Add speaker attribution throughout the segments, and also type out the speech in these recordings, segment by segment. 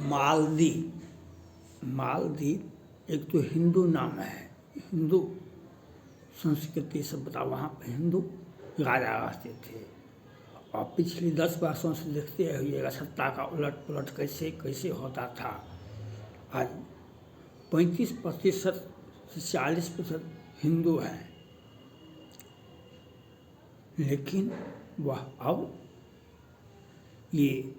Speaker 1: मालदीव। मालदीव एक तो हिंदू नाम है, हिंदू संस्कृति सभ्यता, वहाँ पर हिंदू राजा रहते थे। और पिछली 10 वर्षों से देखते हुए सत्ता का उलट पुलट कैसे कैसे होता था। आज 35% से 40% हिंदू हैं, लेकिन वह अब ये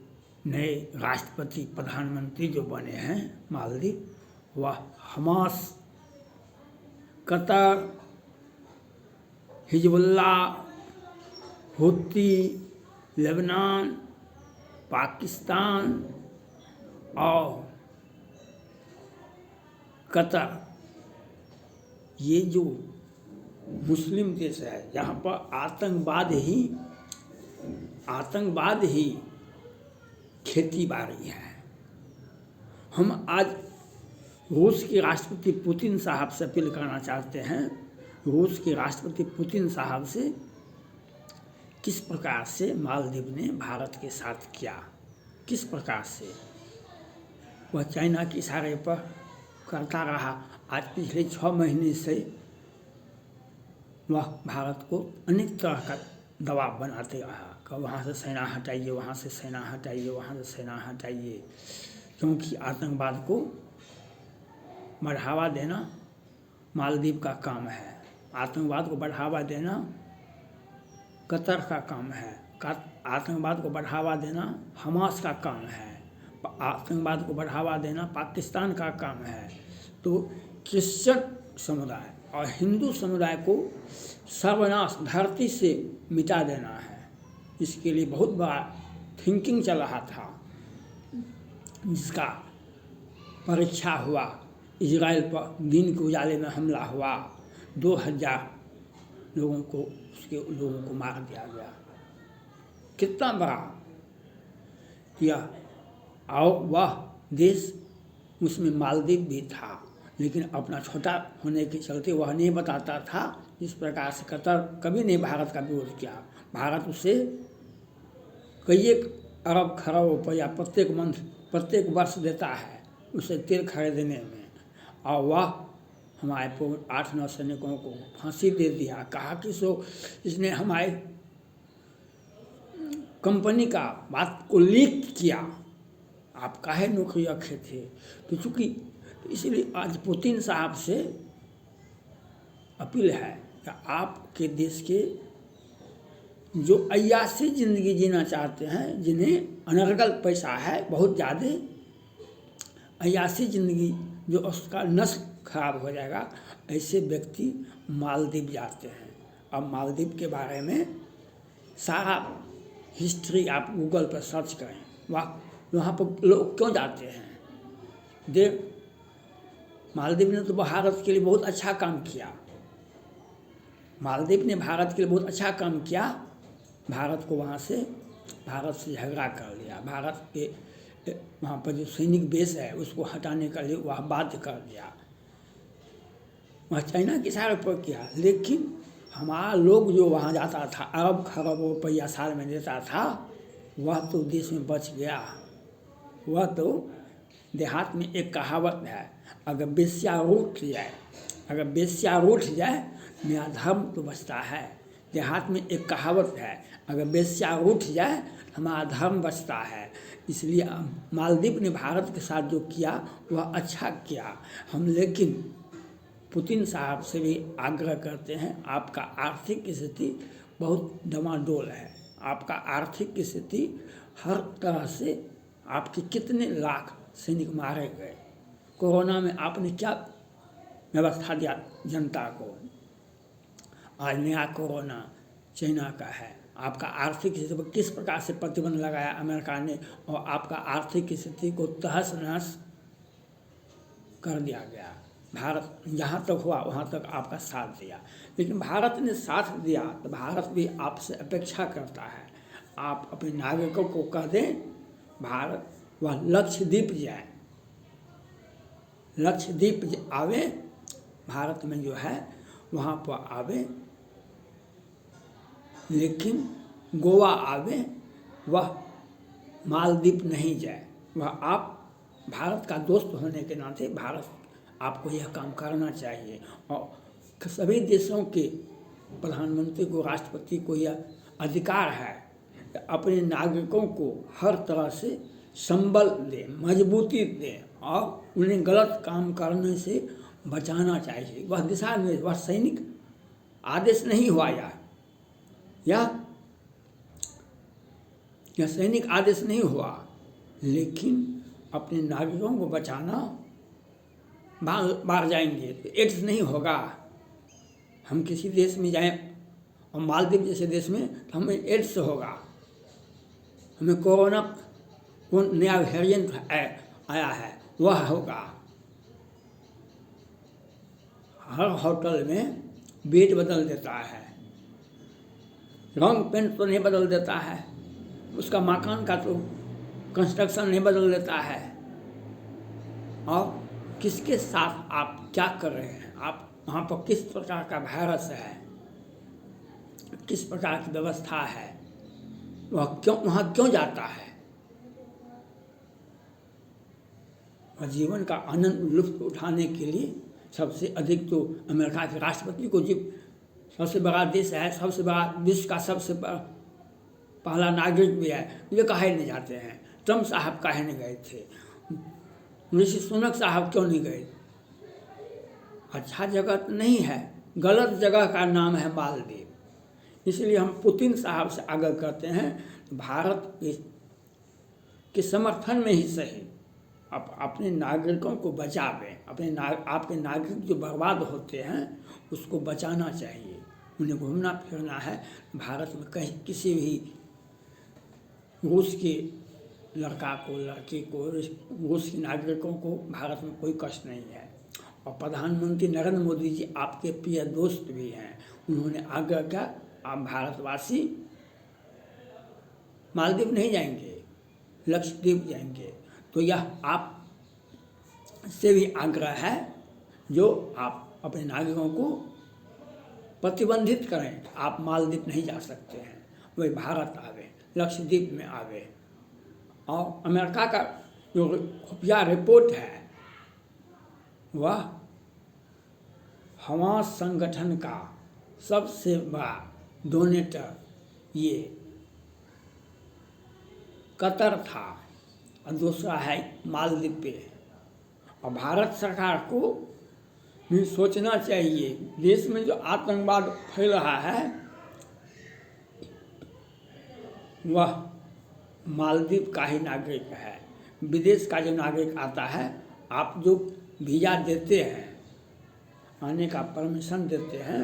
Speaker 1: नए राष्ट्रपति प्रधानमंत्री जो बने हैं मालदीव, वह हमास, कतर, हिजबुल्लाह, हुती, लेबनान, पाकिस्तान और कतर, ये जो मुस्लिम देश है यहाँ पर आतंकवाद ही खेती बाड़ी है। हम आज रूस के राष्ट्रपति पुतिन साहब से अपील करना चाहते हैं, रूस के राष्ट्रपति पुतिन साहब से, किस प्रकार से मालदीव ने भारत के साथ किया, किस प्रकार से वह चाइना के इशारे पर करता रहा। आज पिछले 6 महीने से वह भारत को अनेक तरह का दबाव बनाते रहा कि वहाँ से सेना हटाइए, वहाँ से सेना हटाइए, वहाँ से सेना हटाइए, क्योंकि आतंकवाद को बढ़ावा देना मालदीव का काम है, आतंकवाद को बढ़ावा देना कतर का काम है, आतंकवाद को बढ़ावा देना हमास का काम है, आतंकवाद को बढ़ावा देना पाकिस्तान का काम है। तो क्रिश्चियन समुदाय और हिंदू समुदाय को सर्वनाश धरती से मिटा देना है, इसके लिए बहुत बड़ा थिंकिंग चल रहा था, जिसका परीक्षा हुआ। इजराइल पर दिन के उजाले में हमला हुआ, 2000 लोगों को मार दिया गया। कितना बड़ा यह, और वह देश उसमें मालदीव भी था, लेकिन अपना छोटा होने के चलते वह नहीं बताता था। इस प्रकार से कतर कभी नहीं भारत का विरोध किया। भारत उसे कई अरब खरब रुपया प्रत्येक वर्ष देता है उसे तेल खरीदने में, और वह हमारे 8-9 सैनिकों को फांसी दे दिया। कहा कि इसने हमारे कंपनी का बात को लीक किया, आप काहे नौकरी रखे थे। तो चूँकि इसलिए आज पुतिन साहब से अपील है कि आपके देश के जो अय्याशी ज़िंदगी जीना चाहते हैं, जिन्हें अनर्गल पैसा है बहुत ज़्यादा, अय्याशी ज़िंदगी जो उसका नस्ल खराब हो जाएगा, ऐसे व्यक्ति मालदीव जाते हैं। अब मालदीव के बारे में सारा हिस्ट्री आप गूगल पर सर्च करें, वहाँ पर लोग क्यों जाते हैं। मालदीव ने तो भारत के लिए बहुत अच्छा काम किया, मालदीव ने भारत के लिए बहुत अच्छा काम किया। भारत से झगड़ा कर लिया, भारत के वहाँ पर जो सैनिक बेस है उसको हटाने के लिए वह बाध्य कर दिया, वह चाइना के इशारे पर किया। लेकिन हमारा लोग जो वहाँ जाता था, अरब खरब रुपया साल में देता था, वह तो देश में बच गया। वह तो देहात में एक कहावत है, अगर बेश्या रूठ जाए मेरा धर्म तो बचता है। देहात में एक कहावत है, अगर बेश्या रूठ जाए हमारा धर्म बचता है। इसलिए मालदीव ने भारत के साथ जो किया वह अच्छा किया। हम लेकिन पुतिन साहब से भी आग्रह करते हैं, आपका आर्थिक स्थिति बहुत डमाडोल है, आपका आर्थिक स्थिति हर तरह से, आपके कितने लाख सैनिक मारे गए, कोरोना में आपने क्या व्यवस्था दिया जनता को। आज नया कोरोना चाइना का है, आपका आर्थिक स्थिति पर किस प्रकार से प्रतिबंध लगाया अमेरिका ने, और आपका आर्थिक स्थिति को तहस नहस कर दिया गया। भारत जहाँ तक हुआ वहाँ तक आपका साथ दिया, लेकिन भारत ने साथ दिया तो भारत भी आपसे अपेक्षा करता है, आप अपने नागरिकों को कह दें भारत वह लक्षद्वीप जाए, लक्षद्वीप आवे, भारत में जो है वहाँ पर आवे, लेकिन गोवा आवे, वह मालदीव नहीं जाए। वह आप भारत का दोस्त होने के नाते भारत आपको यह काम करना चाहिए और सभी देशों के प्रधानमंत्री को, राष्ट्रपति को यह अधिकार है अपने नागरिकों को हर तरह से संबल दें, मजबूती दें और उन्हें गलत काम करने से बचाना चाहिए। वह दिशा निर्देश, वह सैनिक आदेश नहीं हुआ यह सैनिक आदेश नहीं हुआ, लेकिन अपने नागरिकों को बचाना। बाहर जाएंगे तो एड्स नहीं होगा। हम किसी देश में जाएं और मालदीव जैसे देश में तो हमें एड्स होगा, हमें कोरोना नया वेरिएंट आया है वह होगा। हर होटल में बेड बदल देता है, रंग पेंट तो नहीं बदल देता है, उसका मकान का तो कंस्ट्रक्शन नहीं बदल देता है। और किसके साथ आप क्या कर रहे हैं, आप वहाँ पर किस प्रकार का वायरस है, किस प्रकार की व्यवस्था है, वह वहाँ क्यों जाता है। वह जीवन का आनंद लुत्फ उठाने के लिए सबसे अधिक तो अमेरिका के राष्ट्रपति को, जो सबसे बड़ा देश है, सबसे बड़ा विश्व का सबसे पहला नागरिक भी है, वे काहे नहीं जाते हैं। ट्रम्प साहब काहे नहीं गए थे, ऋषि सुनक साहब क्यों नहीं गए। अच्छा जगह तो नहीं है, गलत जगह का नाम है मालदीव। इसलिए हम पुतिन साहब से आग्रह करते हैं भारत के समर्थन में ही सही आप अपने नागरिकों को बचावें। आपके नागरिक जो बर्बाद होते हैं उसको बचाना चाहिए। उन्हें घूमना फिरना है भारत में, कहीं किसी भी रूस के लड़का को, लड़की को, रूस के नागरिकों को भारत में कोई कष्ट नहीं है। और प्रधानमंत्री नरेंद्र मोदी जी आपके प्रिय दोस्त भी हैं, उन्होंने आग्रह किया आप भारतवासी मालदीव नहीं जाएंगे, लक्षद्वीप जाएंगे। तो यह आप से भी आग्रह है जो आप अपने नागरिकों को प्रतिबंधित करें, आप मालदीव नहीं जा सकते हैं, वही भारत आवे, लक्षद्वीप में आवे। और अमेरिका का जो खुफिया रिपोर्ट है वह हमास संगठन का सबसे बड़ा डोनेटर ये कतर था और दूसरा है मालदीव पे। और भारत सरकार को भी सोचना चाहिए, देश में जो आतंकवाद फैल रहा है वह मालदीव का ही नागरिक है। विदेश का जो नागरिक आता है, आप जो वीज़ा देते हैं, आने का परमिशन देते हैं,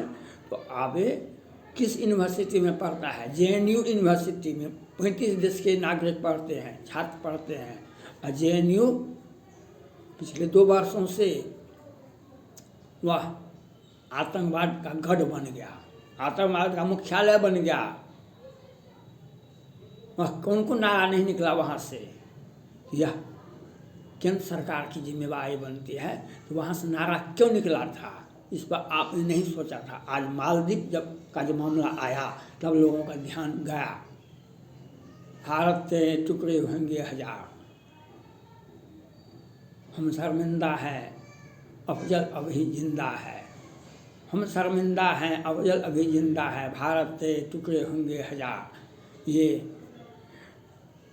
Speaker 1: तो आवे किस यूनिवर्सिटी में पढ़ता है, JNU यूनिवर्सिटी में 35 देश के नागरिक पढ़ते हैं, छात्र पढ़ते हैं। और JNU पिछले 2 वर्षों से वह आतंकवाद का गढ़ बन गया, आतंकवाद का मुख्यालय बन गया। वह कौन को नारा नहीं निकला वहाँ से। यह केंद्र सरकार की जिम्मेवारी बनती है, तो वहाँ से नारा क्यों निकला था, इस पर आपने नहीं सोचा था। आज मालदीव जो मामला आया तब लोगों का ध्यान गया। भारत के टुकड़े होंगे हजार, हम शर्मिंदा हैं अफजल अभी जिंदा है, हम शर्मिंदा हैं अफजल अभी जिंदा है, भारत के टुकड़े होंगे हजार। ये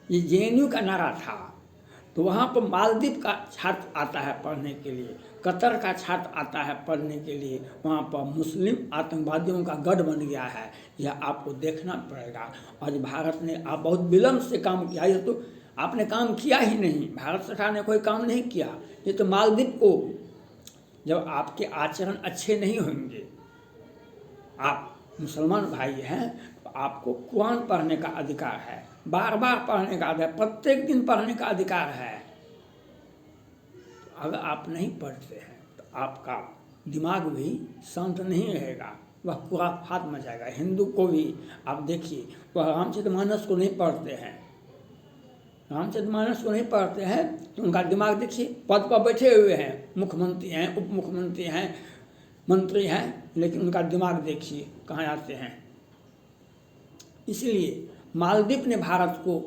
Speaker 1: JNU का नारा था। तो वहाँ पर मालदीव का छात्र आता है पढ़ने के लिए, कतर का छात्र आता है पढ़ने के लिए, वहाँ पर मुस्लिम आतंकवादियों का गढ़ बन गया है। यह आपको देखना पड़ेगा। आज भारत ने आप बहुत विलम्ब से काम किया, ये तो आपने काम किया ही नहीं, भारत सरकार ने कोई काम नहीं किया। ये तो मालदीव को, जब आपके आचरण अच्छे नहीं होंगे, आप मुसलमान भाई हैं, तो आपको कुरान पढ़ने का अधिकार है, बार बार पढ़ने का अधिकार, प्रत्येक दिन पढ़ने का अधिकार है। अगर आप नहीं पढ़ते हैं तो आपका दिमाग भी शांत नहीं रहेगा, वह खुराफात मचाएगा। हिंदू को भी आप देखिए, वह रामचरितमानस को नहीं पढ़ते हैं, रामचरितमानस को नहीं पढ़ते हैं तो उनका दिमाग देखिए, पद पर बैठे हुए हैं, मुख्यमंत्री हैं, उप मुख्यमंत्री हैं, मंत्री हैं, लेकिन उनका दिमाग देखिए कहाँ आते हैं। इसलिए मालदीव ने भारत को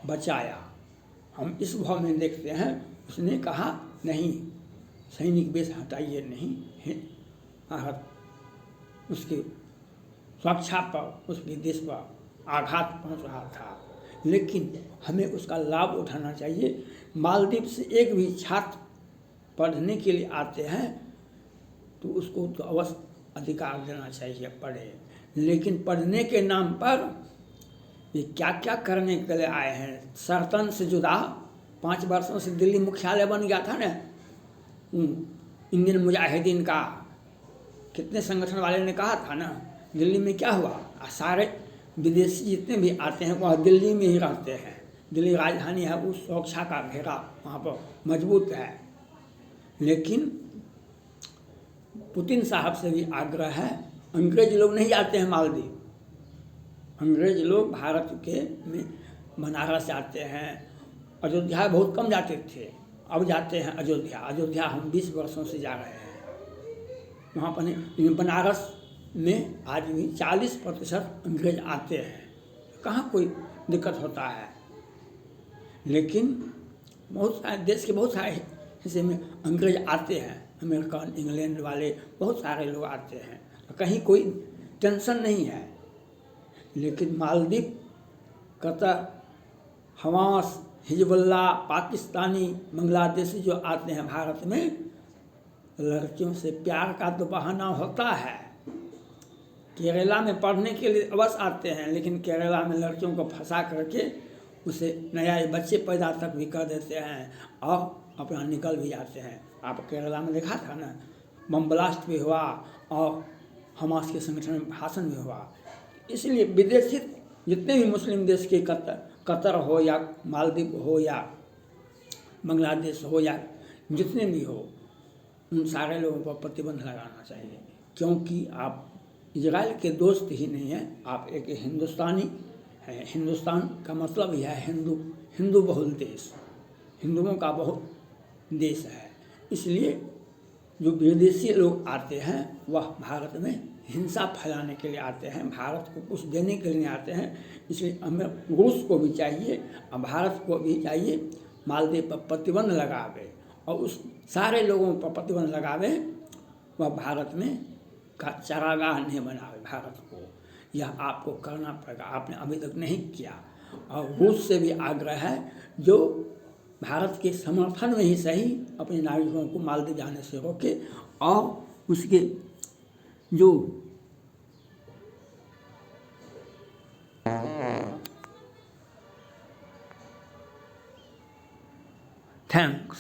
Speaker 1: बचाया, हम इस भाव में देखते हैं। उसने कहा नहीं, सैनिक वेश हटाइए नहीं है, भारत उसके सुरक्षा पर, उसके देश पर आघात पहुंच रहा था, लेकिन हमें उसका लाभ उठाना चाहिए। मालदीव से एक भी छात्र पढ़ने के लिए आते हैं तो उसको तो अवश्य अधिकार देना चाहिए, पढ़े। लेकिन पढ़ने के नाम पर ये क्या क्या करने के लिए आए हैं। सरतन से जुदा 5 वर्षों से दिल्ली मुख्यालय बन गया था ना, इंडियन मुजाहिदीन का, कितने संगठन वाले ने कहा था ना, दिल्ली में क्या हुआ, सारे विदेशी जितने भी आते हैं वह दिल्ली में ही रहते हैं। दिल्ली राजधानी है, उस सुरक्षा का घेरा वहाँ पर मजबूत है। लेकिन पुतिन साहब से भी आग्रह है, अंग्रेज लोग नहीं जाते हैं मालदीव। अंग्रेज लोग भारत के में बनारस जाते हैं, अयोध्या बहुत कम जाते थे, अब जाते हैं अयोध्या। अयोध्या हम 20 वर्षों से जा रहे हैं वहाँ पर। नहीं, बनारस में आज भी 40% अंग्रेज आते हैं, कहाँ कोई दिक्कत होता है। लेकिन बहुत सारे देश के बहुत सारे हिस्से में अंग्रेज आते हैं, अमेरिकन, इंग्लैंड वाले बहुत सारे लोग आते हैं, तो कहीं कोई टेंशन नहीं है। लेकिन Maldives, Qatar, Hamas, Hezbollah, Pakistani, Bangladeshi जो आते हैं भारत में, लड़कियों से प्यार का तो बहाना होता है। केरला में पढ़ने के लिए अवश्य आते हैं, लेकिन केरला में लड़कियों को फंसा करके उसे नया बच्चे पैदा तक भी कर देते हैं और अपना निकल भी जाते हैं। आप केरला में देखा था ना, बम ब्लास्ट भी हुआ और हमास के संगठन में भाषण भी हुआ। इसलिए विदेशी जितने भी मुस्लिम देश के, कतर हो या मालदीव हो या बांग्लादेश हो या जितने भी हो, उन सारे लोगों पर प्रतिबंध लगाना चाहिए। क्योंकि आप इजराइल के दोस्त ही नहीं हैं, आप एक हिंदुस्तानी हैं। हिंदुस्तान का मतलब ही है हिंदू बहुल देश, हिंदुओं का बहुत देश है। इसलिए जो विदेशी लोग आते हैं वह भारत में हिंसा फैलाने के लिए आते हैं, भारत को कुछ देने के लिए आते हैं। इसलिए हमें रूस को भी चाहिए और भारत को भी चाहिए मालदीव पर प्रतिबंध लगावे और उस सारे लोगों पर प्रतिबंध लगावे, वह भारत में का चारागाह नहीं बनावे भारत को। यह आपको करना पड़ेगा, आपने अभी तक नहीं किया। और रूस से भी आग्रह है, जो भारत के समर्थन में ही सही अपने नागरिकों को मालदीव जाने से रोके और उसके जो थैंक्स।